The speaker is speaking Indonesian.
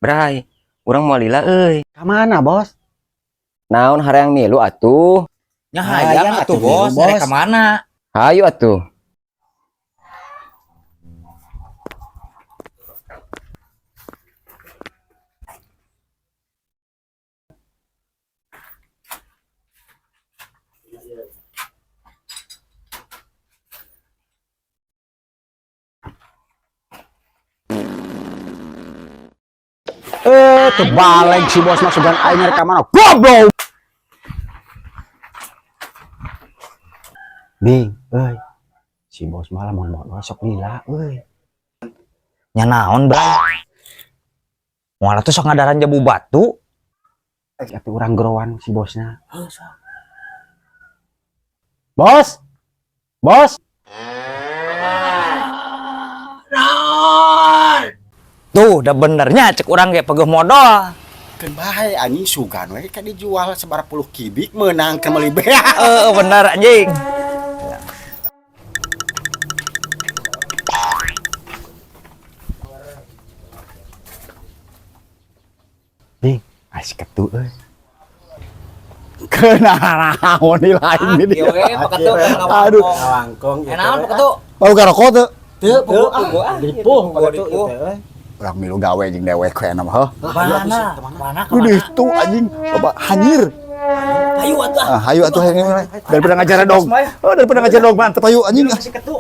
Bray, urang mau lila euy. Ka mana, Bos? Naon hareang milu atuh? Nya hayang atuh bos, Bos. rek ka mana? Hayu atuh. Terbalik si Bos masukan aing ka mana? Goblok. Bing, euy. Si Bos malah mau sok lila, euy. Nya naon, Bray? Moal tuh sok ngadaran jabu batu. Tapi urang gerowan si Bosnya. Bos. Bos. Tuh, udah benernya cek urang ge peuguh modal. Kan bae anjing sugan we kan dijual seberapa puluh kibik menang ke meuli bea. Bener anjing. Bing, asik ketu euy. Kenaon di lain ini. Ieu we paketu Aduh. Langkong gitu. Enaon paketu? Mau garokot teu? Teu pokok dipuh paketu dipuh. teh. Urang milu gawe jeung dewek we enam heuh. Mana? Udah itu anjing loba hanyir. Hayu atuh. Hayu atuh daripada ngajar dong. Oh, daripada ngajar dong mantep hayu anjing. Masih ketu.